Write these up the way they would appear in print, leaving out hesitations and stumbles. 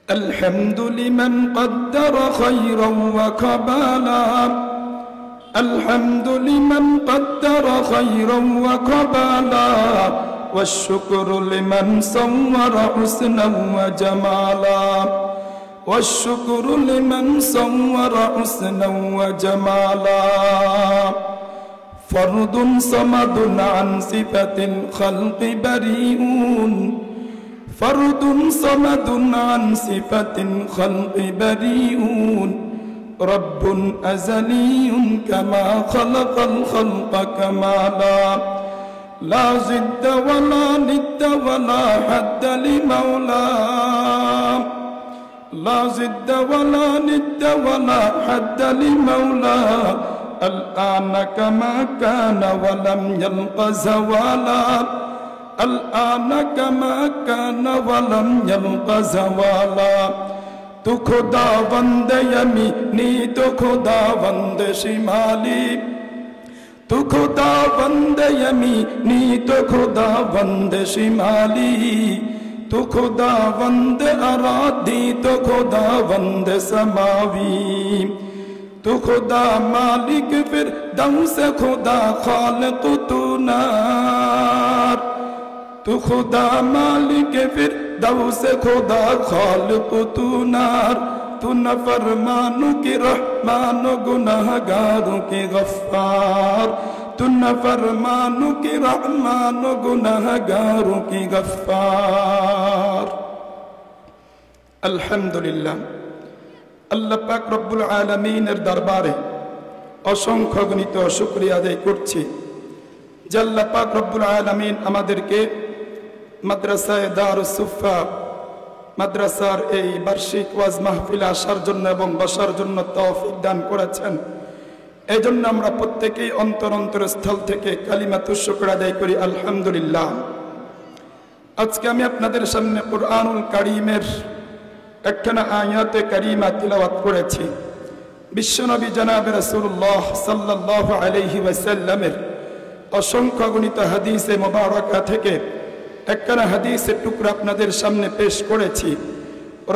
الحمد لمن قدر خيرا وقبالا الحمد لمن قدر خيرا وقبالا والشكر لمن صور حسنا وجمالا والشكر لمن صور حسنا وجمالا فرد صمد عن صفة الخلق بريئون فرد صمد عن صفة الخلق بريئون رب أزلي كما خلق الخلق كمالا لا ضد ولا ند ولا حد لمولاه لا ضد ولا ند ولا حد لمولاه الآن كما كان ولم يلق زوالا الآن كما كان ولم يلق زوالا تو خداوند یمینی تو خداوند شمالی تو خداوند یمینی تو خداوند شمالی تو خداوند ارادی تو خداوند سماوی تو خدا مالک فردوس خدا خالق تو نار تو خدا مالک فردوس خدا خالق تو نار تو نافرمانوں کی رحمان و گناہگاروں کی غفار تو نافرمانوں کی رحمان و گناہگاروں کی غفار الحمدللہ আল্লাহ পাক রব্বুল আলামিনের দরবারে অসংখ্য গণিত শুকরিয়া আদায় করছি যে আল্লাহ পাক রব্বুল আলামিন আমাদেরকে মাদ্রাসায়ে দারুস সুফা মাদ্রাসার এই বার্ষিক ওয়াজ মাহফিলে আসার জন্য এবং বসার জন্য তৌফিক দান করেছেন। এজন্য আমরা প্রত্যেকেই অন্তরস্থল থেকে কালিমাতুশ শুকর আদায় করি আলহামদুলিল্লাহ। আজকে আমি আপনাদের সামনে কুরআনুল কারীমের একখানা আয়াতে কারিমা তিলাওয়াত করেছি। বিশ্বনবী জনাবে রাসূলুল্লাহ সাল্লাল্লাহু আলাইহি ওয়াসাল্লামের অসংখ্য গণিত হাদিসে মুবারাকা থেকে একখানা হাদিসের টুকরা আপনাদের সামনে পেশ করেছি।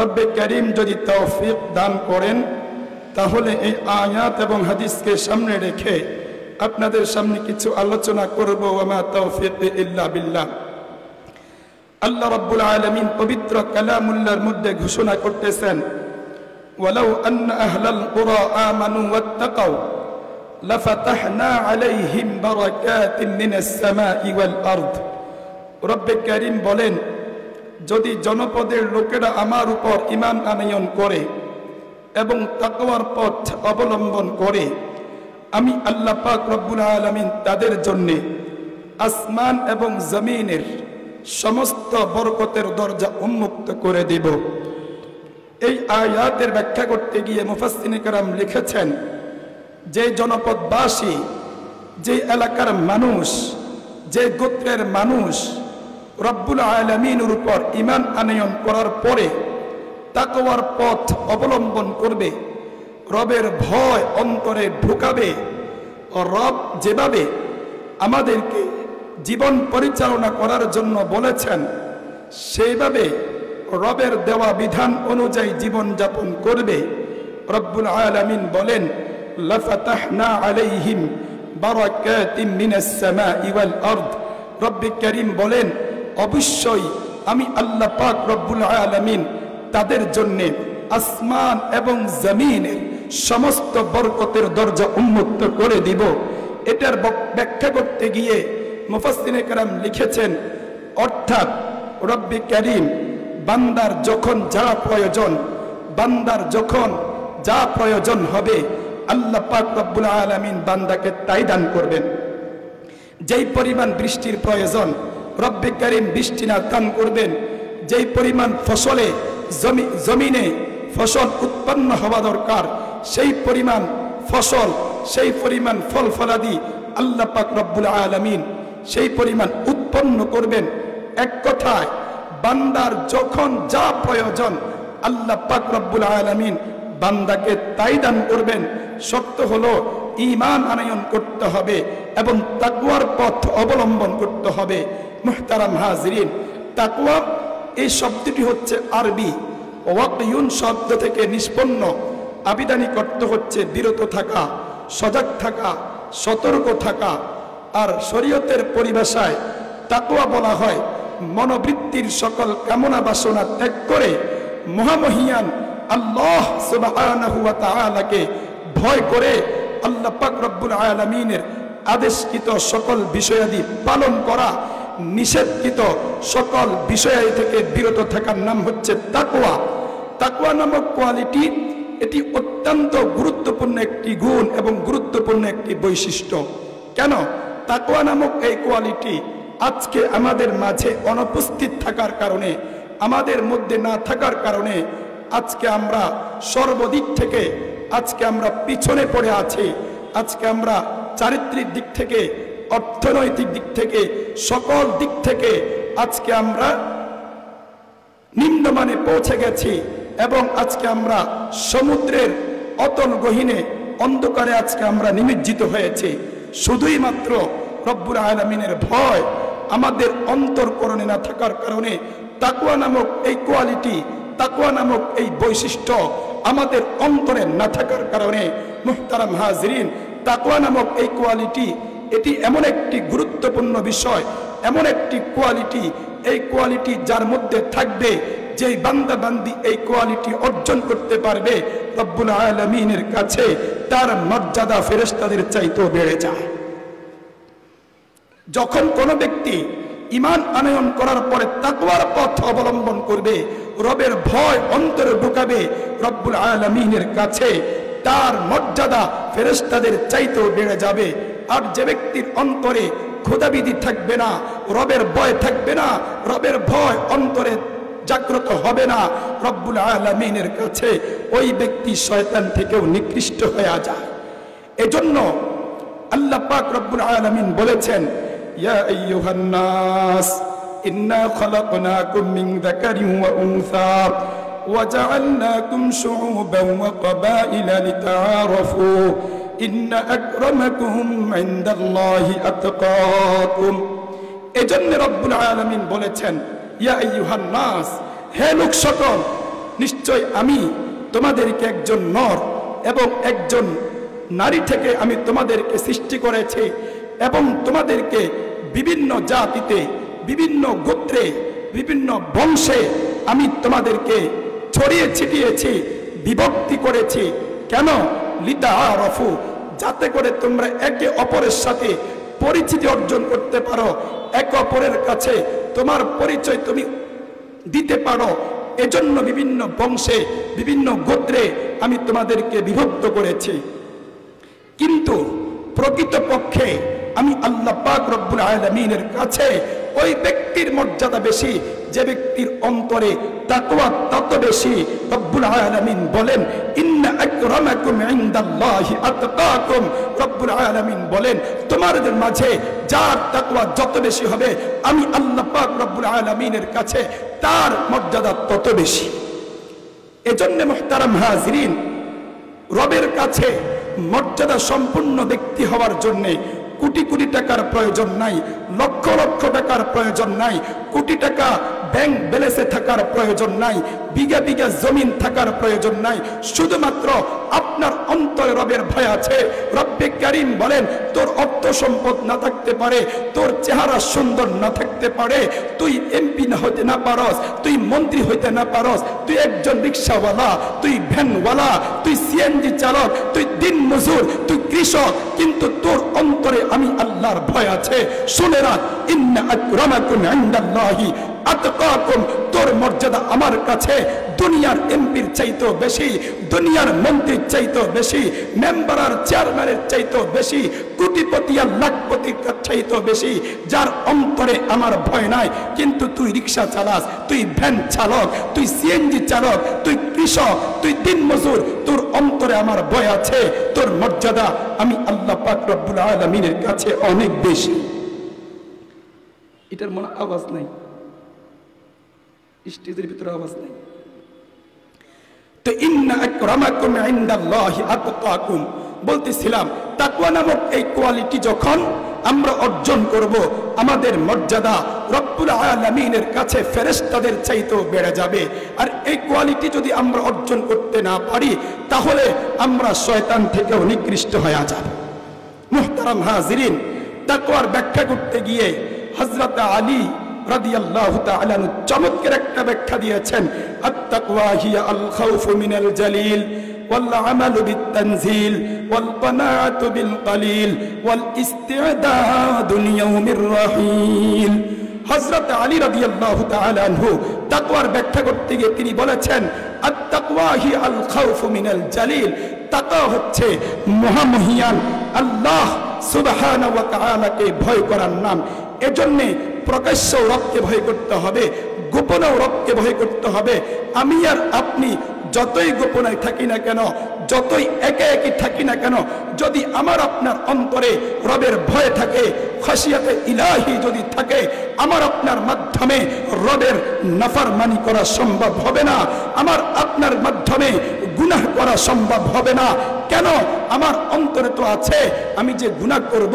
রব্বে কারীম যদি তৌফিক দান করেন তাহলে এই আয়াত এবং হাদিসকে সামনে রেখে আপনাদের সামনে কিছু আলোচনা করব। ওয়া মা তৌফিক ইল্লা বিল্লাহ। আল্লাহ রাব্বুল আলামিন পবিত্র কালামুল্লাহর মধ্যে ঘোষণা করতেছেন, ওয়ালাউ আন্না আহলাল কুরা আমানু ওয়াত্তাকাউ লাফাতাহনা আলাইহিম বারাকাতিন মিনাস সামাই ওয়াল আরদ। রব্বে কারীম বলেন, যদি জনপদের লোকেরা আমার উপর ঈমান আনয়ন করে এবং তাকওয়ার পথ অবলম্বন করে, আমি আল্লাহ পাক রব্বুল আলামিন তাদের জন্য আসমান এবং জমিনের সমস্ত বরকতের দরজা উন্মুক্ত করে দেব। এই আয়াতের ব্যাখ্যা করতে গিয়ে মুফাসসিরিনে কেরাম লিখেছেন, যে জনপদবাসী, যে এলাকার মানুষ, যে গোত্রের মানুষ রব্বুল আলামিনের উপর ঈমান আনয়ন করার পরে তাকওয়ার পথ অবলম্বন করবে, রবের ভয় অন্তরে ঢুকাবে, রব যেভাবে আমাদেরকে জীবন পরিচালনা করার জন্য বলেছেন সেইভাবে রবের দেওয়া বিধান অনুযায়ী জীবন যাপন করবে, রব্বুল আলামিন বলেন, লাফাতাহনা আলাইহিম বারাকাতিন মিনাস সামাই ওয়াল আরদ। রব্বে কারীম বলেন, অবশ্যই আমি আল্লাহ পাক রব্বুল আলামিন তাদের জন্য আসমান এবং জমিনের সমস্ত বরকতের দরজা উন্মুক্ত করে দিব। এটার ব্যাখ্যা করতে গিয়ে মুফাসসিরিনে কেরাম লিখেছেন, অর্থাৎ রব্বে কারীম বান্দার যখন যা প্রয়োজন, বান্দার যখন যা প্রয়োজন হবে আল্লাহ পাক রব্বুল আলামিন বান্দাকে তাই দান করবেন। যেই পরিমাণ বৃষ্টির প্রয়োজন রব্বে কারীম বৃষ্টি না দান করবেন, যেই পরিমাণ ফসলে জমিনে ফসল উৎপন্ন হওয়া দরকার সেই পরিমাণ ফসল, সেই পরিমাণ ফল ফলাদি আল্লাহ পাক রব্বুল আলামিন সেই পরিমাণ উৎপন্ন করবেন। এক কথায় বান্দার যখন যা প্রয়োজন আল্লাহ পাক রব্বুল আলামিন বান্দাকে তাই দান করবেন। শর্ত হলো ঈমান আনয়ন করতে হবে এবং তাকওয়ার পথ অবলম্বন করতে হবে। মুহতারাম হাজিরিন, তাকওয়া এই শব্দটি হচ্ছে আরবি, ওয়াকিউন শব্দ থেকে নিষ্পন্ন আবিধানিক অর্থ হচ্ছে বিরত থাকা, সজাগ থাকা, সতর্ক থাকা। আর শরীয়তের পরিভাষায় তাকওয়া বলা হয় মনোবৃত্তির সকল কামনা বাসনা ত্যাগ করে মহামহিয়ান আল্লাহ সুবহানাহু ওয়া তাআলাকে ভয় করে আল্লাহ পাক রব্বুল আলামিনের আদেশকৃত সকল বিষয়াদি পালন করা, নিষেধকৃত সকল বিষয়াদি থেকে বিরত থাকার নাম হচ্ছে তাকওয়া। তাকওয়া নামক কোয়ালিটি এটি অত্যন্ত গুরুত্বপূর্ণ একটি গুণ এবং গুরুত্বপূর্ণ একটি বৈশিষ্ট্য। কেন? তাকওয়া নামক এই কোয়ালিটি আজকে আমাদের মাঝে অনুপস্থিত থাকার কারণে, আমাদের মধ্যে না থাকার কারণে আজকে আমরা সর্বদিক থেকে আজকে আমরা পিছনে পড়ে আছি। আজকে আমরা চারিত্রিক দিক থেকে, অর্থনৈতিক দিক থেকে, সকল দিক থেকে আজকে আমরা নিম্নমানে পৌঁছে গেছি এবং আজকে আমরা সমুদ্রের অতল গহীনে অন্ধকারে আজকে আমরা নিমজ্জিত হয়েছি। শুধুই মাত্র রব্বুল আলামিনের ভয় আমাদের অন্তরকরণে না থাকার কারণে তাকওয়া নামক এই কোয়ালিটি, তাকওয়া নামক এই বৈশিষ্ট্য আমাদের অন্তরে না থাকার কারণে মুহতারাম হাজরিন, তাকওয়া নামক এই কোয়ালিটি এটি এমন একটি গুরুত্বপূর্ণ বিষয়, এমন একটি কোয়ালিটি, এই কোয়ালিটি যার মধ্যে থাকবে, যেই বান্দা বান্দি এই কোয়ালিটি অর্জন করতে পারবে, রব্বুল আলামিনের কাছে তার মর্যাদা ফেরেশতাদের চাইতেও বেড়ে যায়। যখন কোনো ব্যক্তি ঈমান আনয়ন করার পরে তাকওয়ার পথ অবলম্বন করবে, রবের ভয় অন্তরে ঢুকাবে, রব্বুল আলামিনের কাছে তার মর্যাদা ফেরেশতাদের চাইতেও বেড়ে যাবে। আর যে ব্যক্তির অন্তরে খোদাবিধি থাকবে না, রবের ভয় থাকবে না, রবের ভয় অন্তরে জাগ্রত হবে না, রব্বুল আলামিনের কাছে ওই ব্যক্তি শয়তান থেকেও নিকৃষ্ট হয়ে যায়। এজন্য আল্লাহ পাক রব্বুল আলামিন বলেছেন, ইয়া আইয়ুহান নাস ইন্না খলাকনাকুম মিন যাকারিন ওয়া উনসা ওয়া জাআলনাকুম শুউবান ওয়া ক্বাবাইলা লিতাআরাফু ইন্না আকরামাকুম ইনদাল্লাহি আতকাকুম। এজন্য রব্বুল আলামিন বলেছেন, ইয়া আইয়ুহান নাস, হে লোক সকল, নিশ্চয় আমি তোমাদেরকে একজন নর এবং একজন নারী থেকে আমি তোমাদেরকে সৃষ্টি করেছি এবং তোমাদেরকে বিভিন্ন জাতিতে, বিভিন্ন গোত্রে, বিভিন্ন বংশে আমি তোমাদেরকে ছড়িয়ে ছিটিয়েছি, বিভক্তি করেছি। কেন? লিতাআরাফু, যাতে করে তোমরা একে অপরের সাথে পরিচিতি অর্জন করতে পারো, একে অপরের কাছে তোমার পরিচয় তুমি দিতে পারো। এজন্য বিভিন্ন বংশে, বিভিন্ন গোত্রে আমি তোমাদেরকে বিভক্ত করেছি। কিন্তু প্রকৃতপক্ষে আমি আল্লাহ পাক রব্বুল আলামিনের কাছে ওই ব্যক্তির মর্যাদা বেশি যে ব্যক্তির অন্তরে তাকওয়া তত বেশি। রব্বুল আলামিন বলেন, ইন্না আকরামাকুম ইনদাল্লাহি আতকাকুম। রব্বুল আলামিন বলেন, তোমাদের মাঝে যার তাকওয়া যত বেশি হবে আমি আল্লাহ পাক রব্বুল আলামিনের কাছে তার মর্যাদা তত বেশি। এজন্য মুহতারাম হাজরিন, রবের কাছে মর্যাদা সম্পূর্ণ ব্যক্তি হওয়ার জন্য কোটি কোটি টাকার প্রয়োজন নাই, লক্ষ লক্ষ টাকার প্রয়োজন নাই, কোটি টাকা ব্যাংক ব্যালেন্সে থাকার প্রয়োজন নাই, বিঘা বিঘা জমিন থাকার প্রয়োজন নাই। শুধুমাত্র আপনার অন্তরে রবের ভয় আছে। রব্বে কারীম বলেন, তোর অর্থ সম্পদ না থাকতে পারে, তোর চেহারা সুন্দর না থাকতে পারে, তুই এমপি না হতে না পারস, তুই মন্ত্রী হইতে না পারস, তুই একজন রিক্সাওয়ালা, তুই ভ্যানওয়ালা, তুই সিএনজি চালক, তুই দিন মজুর, তুই কৃষক, কিন্তু তোর অন্তরে আমি আল্লাহর ভয় আছে। শুনে রাখ, ইন্না আকরামাকুম ইনদাল্লাহি আতকাকুম। তোর মর্যাদা আমার কাছে দুনিয়ার এমপির চাইতেও বেশি, দুনিয়ার মন্ত্রীর চাইতেও বেশি, মেম্বার আর চেয়ারম্যানের চাইতেও বেশি, কোটিপতি আর লাখপতির চাইতেও বেশি, যার অন্তরে আমার ভয় নাই। কিন্তু তুই রিক্সা চালাস, তুই ভ্যান চালক, তুই সিএনজি চালক, তুই কৃষক, তুই দিনমজুর, তোর অন্তরে আমার ভয় আছে। তোর মর্যাদা আমি আল্লাহ পাক রব্বুল আলামিনের কাছে অনেক বেশি। এটার মনে আওয়াজ নাই, স্টেজের ভিতরে আওয়াজ নাই। তো ইন্না আকরামাকুম ইনদাল্লাহি আতকাকুম বলতেছিলাম, তাকওয়া নামক এই কোয়ালিটি যখন আমরা অর্জন করব, আমাদের মর্যাদা রব্বুল আলামিনের কাছে ফেরেশতাদের চাইতেও বেড়ে যাবে। আর এই কোয়ালিটি যদি আমরা অর্জন করতে না পারি, তাহলে আমরা শয়তান থেকেও নিকৃষ্ট হয়ে যাব। মুহতারাম হাজিরিন, তাকওয়ার ব্যাখ্যা করতে গিয়ে হযরত আলী রাদিয়াল্লাহু তাআলা চমৎকার একটা ব্যাখ্যা দিয়েছেন। আত-তাকওয়া হিয়া আল খাউফু মিনাল জালিল ওয়াল আমালু বিত-তানজিল ওয়াল কানাআতু বিল কালিল ওয়াল ইস্তি'দাদু লিয়াউমির রাহিল। হযরত আলী রাদিয়াল্লাহু তাআলা আনহু তাকওয়ার ব্যাখ্যা করতে গিয়ে তিনি বলেছেন, আত-তাকওয়া হিয়া আল খাউফু মিনাল জালিল, তাকওয়া হচ্ছে মহামহিয়ান আল্লাহ সুবহানাহু ওয়া তাআলাকে ভয় করার নাম। এজন্য প্রকাশ্য রবকে ভয় করতে হবে, গোপনেও রবকে ভয় করতে হবে। আমি আর আপনি যতই গোপনে থাকি না কেন, যতই একে একে থাকি না কেন, যদি আমার আপনার অন্তরে রবের ভয় থাকে, খাশিয়াতে ইলাহি যদি থাকে, আমার আপনার মাধ্যমে রবের নাফরমানি করা সম্ভব হবে না, আমার আপনার মাধ্যমে গুনাহ করা সম্ভব হবে না। কেন? আমার অন্তরে তো আছে আমি যে গুনাহ করব,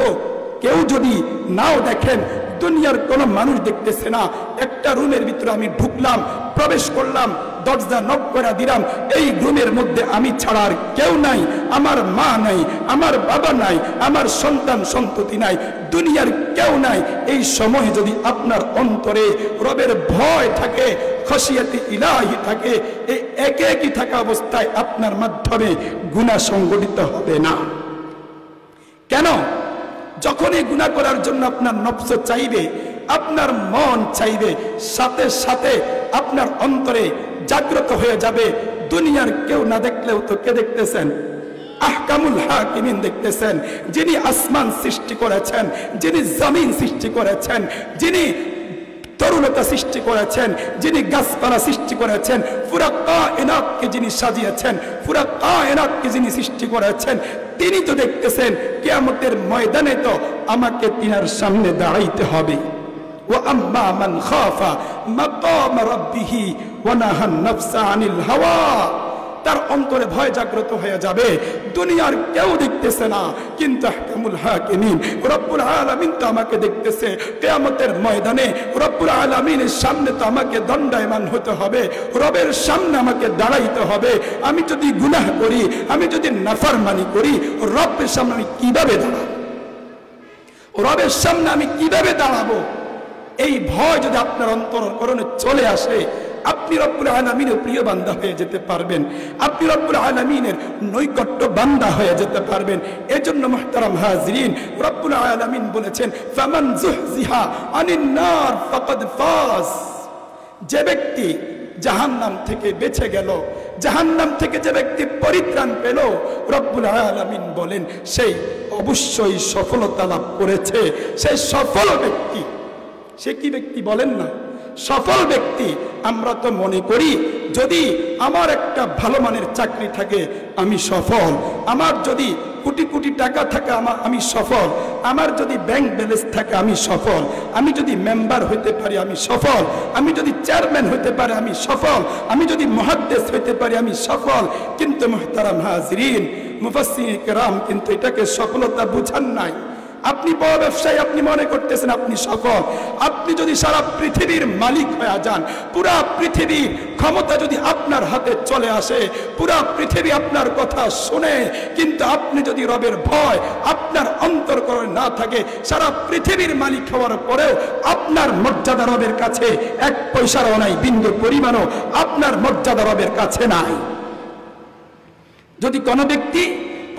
কেউ যদি নাও দেখেন, দুনিয়ার কোন মানুষ দেখতেছে না, একটা রুমের ভিতরে আমি ঢুকলাম, প্রবেশ করলাম, দরজা নক করে দিলাম, এই রুমের মধ্যে আমি ছাড়া আর কেউ নাই, আমার মা নাই, আমার বাবা নাই, আমার সন্তান সন্ততি নাই, দুনিয়ার কেউ নাই। এই সময় যদি আপনার অন্তরে রবের ভয় থাকে, খাশিয়াতে ইলাহি থাকে, এই একে একই থাকা অবস্থায় আপনার মাধ্যমে গুনাহ সংগঠিত হবে না। কেন? যখনই গুনাহ করার জন্য আপনার নফস চাইবে, আপনার মন চাইবে, সাথে সাথে আপনার অন্তরে জাগ্রত হয়ে যাবে, দুনিয়ার কেউ না দেখলেও তো কে দেখতেছেন? আহকামুল হাকিমিন দেখতেছেন, যিনি আসমান সৃষ্টি করেছেন, যিনি জমিন সৃষ্টি করেছেন, যিনি তরুণতা সৃষ্টি করেছেন, যিনি গাছপালা সৃষ্টি করেছেন, পুরা কায়নাতকে যিনি সাজিয়েছেন, পুরা কায়নাতকে যিনি সৃষ্টি করেছেন, তিনি তো দেখতেছেন। কিয়ামতের ময়দানে তো আমাকে তিনার সামনে দাঁড়াইতে হবে। ওয়া আম্মা মান খাফা মাকাম রাব্বিহি ওয়া নাহান নাফসা আনিল হাওয়া, তার অন্তরে ভয় জাগ্রত হয়ে যাবে। দুনিয়ার কেউ দেখতেছে না, কিন্তু আহকামুল হাকিমিন রব্বুল আলামিন তো আমাকে দেখতেছে। কিয়ামতের ময়দানে রব্বুল আলামিনের সামনে তো আমাকে দণ্ডায়মান হতে হবে, রবের সামনে আমাকে দাঁড়াইতে হবে। আমি যদি গুনাহ করি, আমি যদি নাফরমানি করি, রবের সামনে আমি কিভাবে দাঁড়াবো? রবের সামনে আমি কিভাবে দাঁড়াবো? এই ভয় যদি আপনার অন্তরকরণে চলে আসে, আপনি রব্বুল আলামিনের প্রিয় বান্দা হয়ে যেতে পারবেন, আপনি রব্বুল আলামিনের নৈকট্য বান্দা হয়ে যেতে পারবেন। এজন্য মুহতারাম হাজিরিন, রব্বুল আলামিন বলেছেন, ফামান যুহজিহা আনিন নার ফাকাদ ফাজ। যে ব্যক্তি জাহান্নাম থেকে বেঁচে গেল, জাহান্নাম থেকে যে ব্যক্তি পরিত্রাণ পেল, রব্বুল আলামিন বলেন সেই অবশ্যই সফলতা লাভ করেছে। সেই সফল ব্যক্তি, সে কি ব্যক্তি বলেন না? সফল ব্যক্তি। আমরা তো মনে করি যদি আমার একটা ভালো মানের চাকরি থাকে আমি সফল, আমার যদি কোটি কোটি টাকা থাকে আমি সফল, আমার যদি ব্যাংক ব্যালেন্স থাকে আমি সফল, আমি যদি মেম্বার হইতে পারি আমি সফল, আমি যদি চেয়ারম্যান হইতে পারি আমি সফল, আমি যদি মুহাদ্দিস হইতে পারি আমি সফল। কিন্তু মুহতারাম হাজিরিন, মুফাসসিরিন কিরাম কিন্তু এটাকে সফলতা বুঝান নাই। আপনি বড় ব্যবসায়ী, আপনি মনে করতেছেন আপনি সফল। আপনি যদি সারা পৃথিবীর মালিক হয়ে যান, পুরা পৃথিবীর ক্ষমতা যদি আপনার হাতে চলে আসে, পুরা পৃথিবী আপনার কথা শুনে, কিন্তু আপনি যদি রবের ভয় আপনার অন্তরকরণে না থাকে, সারা পৃথিবীর মালিক হওয়ার পরেও আপনার মর্যাদা রবের কাছে এক পয়সারও নাই, বিন্দু পরিমাণও আপনার মর্যাদা রবের কাছে নাই। যদি কোনো ব্যক্তি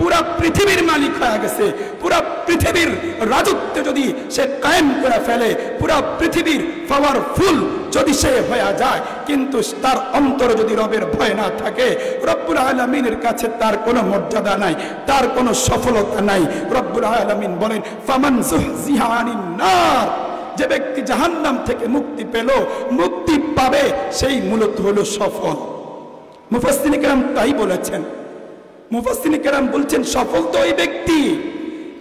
পুরা পৃথিবীর মালিক হয়ে গেছে, পুরা পৃথিবীর রাজত্ব যদি সে কায়েম করে ফেলে, পুরা পৃথিবীর পাওয়ারফুল যদি সে হয়ে যায়, কিন্তু তার অন্তরে যদি রবের ভয় না থাকে, রব্বুল আলামিনের কাছে তার কোনো মর্যাদা নাই, তার কোনো সফলতা নাই। রব্বুল আলামিন বলেন, ফামান যুহজিহা আনিন নার, যে ব্যক্তি জাহান্নাম থেকে মুক্তি পেল, মুক্তি পাবে, সেই মূলত হলো সফল। মুফাসসিরিন কিরাম তাই বলেছেন। মুফাসসিরিন কিরাম বলছেন সফল তো ওই ব্যক্তি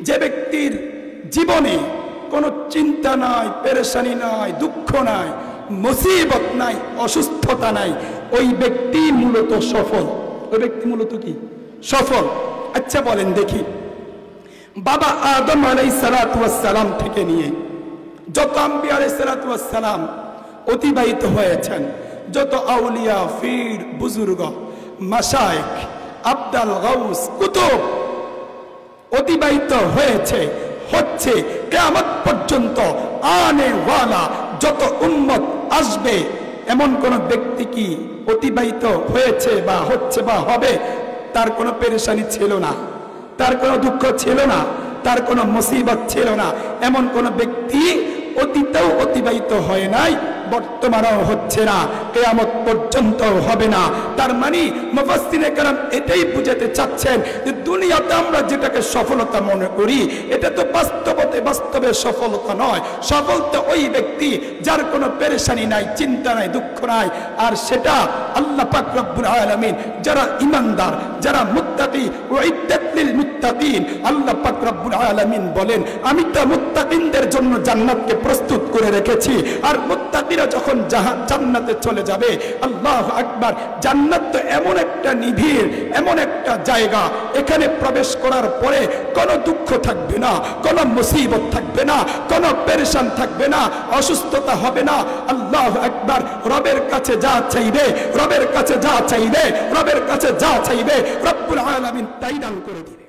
যে ব্যক্তির জীবনে কোনো চিন্তা নাই, পেরেশানি নাই, দুঃখ নাই, মুসিবত নাই, অসুস্থতা নাই, ওই ব্যক্তি মূলত সফল। ওই ব্যক্তি মূলত কি? সফল। আচ্ছা বলেন দেখি, বাবা আদম আলাইহিস সালাতু ওয়াস সালাম থেকে নিয়ে যত আম্বিয়া আলাইহিস সালাতু ওয়াস সালাম অতিবাহিত হয়েছেন, যত আউলিয়া, ফির, বুজুর্গ, মাশায়েখ, আবদাল, গাউস, কুতুব অতিবাহিত হয়েছে, হচ্ছে, কিয়ামত পর্যন্ত আনে ওয়ালা যত উম্মত আসবে, এমন কোন ব্যক্তি কি অতিবাহিত হয়েছে বা হচ্ছে বা হবে তার কোনো পেরেশানি ছিল না, তার কোনো দুঃখ ছিল না, তার কোনো মুসিবত ছিল না, এমন কোন ব্যক্তি অতীতেও অতিবাহিত হয় নাই, বর্তমানেও হচ্ছে না, কিয়ামত পর্যন্ত হবে না। তার মানে মুফাসসিরে কেরাম এটাই বুঝাতে চাচ্ছেন যে দুনিয়াতে আমরা যেটাকে সফলতা মনে করি এটা তো বাস্তবে সফলতা নয়। সফল তো ওই ব্যক্তি যার কোনো পেরেশানি নাই, চিন্তা নাই, দুঃখ নাই, আর সেটা আল্লাহ পাক রব্বুল আলামিন যারা ঈমানদার, যারা মুত্তাকি, উইদ্দাত লিল মুত্তাকিন, আল্লাহ পাক রব্বুল আলামিন বলেন আমি তো মুত্তাকিনদের জন্য জান্নাতকে প্রস্তুত করে রেখেছি। আর মুত্তাকিরা যখন জান্নাতে চলে যাবে, আল্লাহু আকবার, জান্নাত তো এমন একটা নিবিড়, এমন একটা জায়গা, এখানে প্রবেশ করার পরে কোনো দুঃখ থাকবে না, কোনো মুসিবত থাকবে না, কোনো পেরেশান থাকবে না, অসুস্থতা হবে না। আল্লাহু আকবার, রবের কাছে যা চাইবে, রবের কাছে যা চাইবে, রবের কাছে যা চাইবে রব্বুল আলামিন তাই দান করে দিবে।